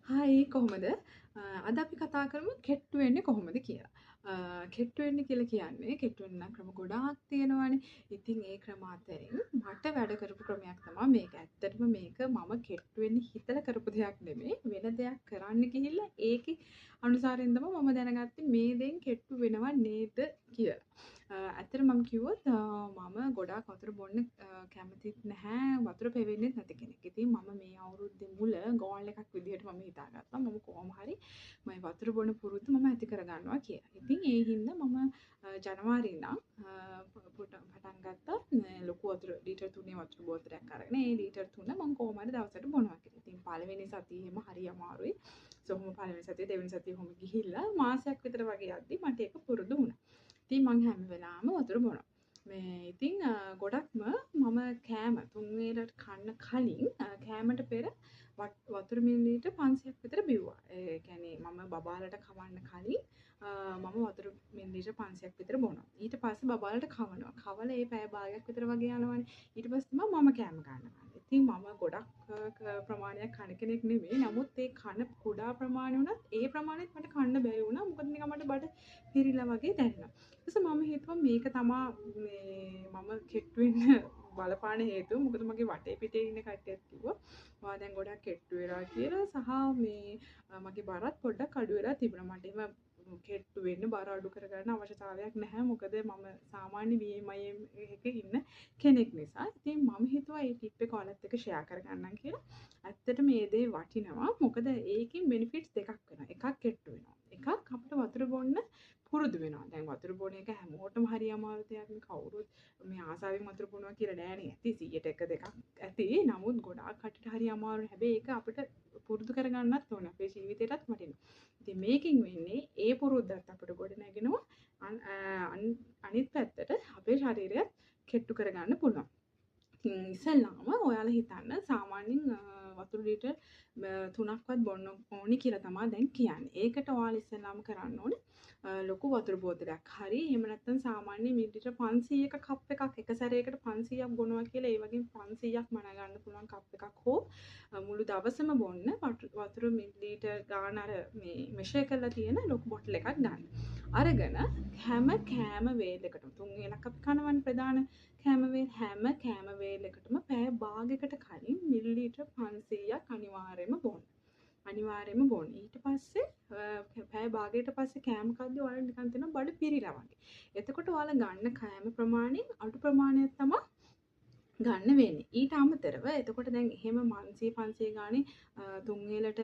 Hi කොහොමද? අද අපි කතා කරමු කෙට්ටු වෙන්නේ කොහොමද කියලා. කෙට්ටු වෙන්නේ කියලා කියන්නේ කෙට්ටු වෙන්න නම් ක්‍රම ගොඩාක් තියෙනවානේ. ඉතින් ඒ ක්‍රම අතරින් මට වැඩ කරපු ක්‍රමයක් තමයි මේක. ඇත්තටම මේක මම කෙට්ටු වෙන්න හිතලා කරපු දෙයක් නෙමෙයි. වෙන දෙයක් කරන්න ගිහිල්ලා ඒකේ අනුසාරයෙන් තමයි මම දැනගත්තේ මේ දෙයින් කෙට්ටු වෙනව නේද කියලා. ඇත්තට මම කිව්වොත් මම ගොඩාක් වතුර බොන්න කැමතිත් නැහැ. වතුර පෙවෙන්නෙත් නැති කෙනෙක්. ඉතින් මම මේ අවුරුද්දේ මුල ගෝල් එකක් විදිහට මම හිතාගත්තා. මම කොහොම හරි මම වතුර බොන පුරුද්ද මම ඇති කරගන්නවා කියලා. ඉතින් ඒ හින්දා මම ජනවාරි ඉඳන් පටන් ගත්තා ලොකු වතුර ලීටර් 3 වතුර බෝතලයක් අරගෙන ඒ ලීටර් 3 මම කොහොම හරි දවසට බොනවා කියලා. ඉතින් පළවෙනි සතියේම හරි අමාරුයි. කොහොම පළවෙනි සතියේ දෙවෙනි සතියේ කොහොම ගිහිල්ලා මාසයක් විතර වගේ යද්දි මට ඒක පුරුදු වුණා. ඉතින් මං හැම වෙලාවෙම වතුර බොනවා. මේ ඉතින් ගොඩක්ම මම කෑම 3 වේලට කන්න කලින් කෑමට පෙර වතුර මිලිලීටර් 500ක් විතර බිව්වා. ඒ කියන්නේ මම බබාලට කවන්න කලින් මම වතුර මිලිලීටර් 500ක් විතර බොනවා. ඊට පස්සේ බබාලට කවනවා. කවලා ඒ පැය භාගයක් විතර වගේ යනවනේ. ඊට පස්සේ තමයි මම කෑම ගන්නවා. ඉතින් මම ගොඩක් ප්‍රමාණයක් කන කෙනෙක් නෙමෙයි. නමුත් ඒ කන කුඩා ප්‍රමාණය වුණත් ඒ ප්‍රමාණයත් මට කන්න බැරි වුණා. මොකද නිකන් මට බඩ පිරිලා වගේ දැනුණා. ඊට පස්සේ මම හිතුවා මේක තමා මම කෙට්ටු වෙන්න බලපාන හේතුව. මොකද මගේ වටේ පිටේ ඉන්න කට්ටියත් කිව්වා ඔයා දැන් ගොඩක් කෙට්ටු වෙලා කියලා. සහ මේ මගේ බරත් පොඩ්ඩක් අඩු වෙලා තිබුණා. මට එහෙම කෙට්ටු වෙන්න බර අඩු කරගන්න අවශ්‍යතාවයක් නැහැ. මොකද මම සාමාන්‍ය BMI එකක ඉන්න කෙනෙක් නිසා. ඉතින් මම හිතුවා මේ ටිප් එක ඔයාලත් එක්ක ෂෙයා කරගන්නම් කියලා. ඇත්තටම මේ දේ වටිනවා. මොකද ඒකෙන් බෙනිෆිට්ස් දෙකක් වෙනවා. එකක් කෙට්ටු වෙනවා. එකක් අපිට වතුර බොන්න පුරුදු වෙනවා. දැන් වතුර බොන එක හැමෝටම හරි අමාරු දෙයක් නේ. කවුරුත් මේ ආසාවෙන් වතුර බොනවා කියලා නෑනේ. ඇති 100ට 1 2ක් ඇති. නමුත් ගොඩාක් කටට හරි අමාරුයි. හැබැයි ඒක අපිට පුරුදු කරගන්නත් ඕන. අපේ ජීවිතේටත් වටිනවා. ඉතින් මේකෙන් වෙන්නේ ඒ පුරුද්දත් අපිට ගොඩ නැගෙනවා. අනිත් පැත්තට අපේ ශරීරයත් කෙට්ටු කරගන්න පුළුවන්. ඉස්සෙල්ලාම ඔයාලා හිතන්න සාමාන්‍යයෙන් වතුර ලීටර් 3ක්වත් බොන්න ඕනි කියලා තමයි දැන් කියන්නේ. ඒකට ඔයාලා ඉස්සෙල්ලාම කරන්න ඕනේ ලොකු වතුර බෝතලයක් හරි එහෙම නැත්නම් සාමාන්‍ය මිලිලිටර් 500ක කප් එකක් එක සැරේකට 500ක් බොනවා කියලා ඒ වගේ 500ක් මන ගන්න පුළුවන් කප් එකක් හෝ මුළු දවසම බොන්න වතුර මිලිලිටර් ගාන අර මේ මෙෂර් කරලා තියෙන ලොකු බොටල් එකක් ගන්න. අරගෙන හැම කෑම වේලකටම 3 වේලක් අපි කනවනේ ප්‍රධාන හැම කෑම වේලකටම පැය භාගයකට කලින් මිලිලිටර් 500ක් අනිවාර්යයෙන්ම බොන්න. අනිවාර්යයෙන්ම බොන්න. ඊට පස්සේ පැය භාගයකට පස්සේ කෑම කද්දී ඔයාලට නිකන් තේරෙනවා බඩ පිරීලා වගේ. එතකොට ඔයාලා ගන්න කෑම ප්‍රමාණයෙන් අඩු ප්‍රමාණයක් තමයි ගන්න වෙන්නේ. ඊට අමතරව එතකොට දැන් එහෙම 500 500 ගානේ 3 වේලට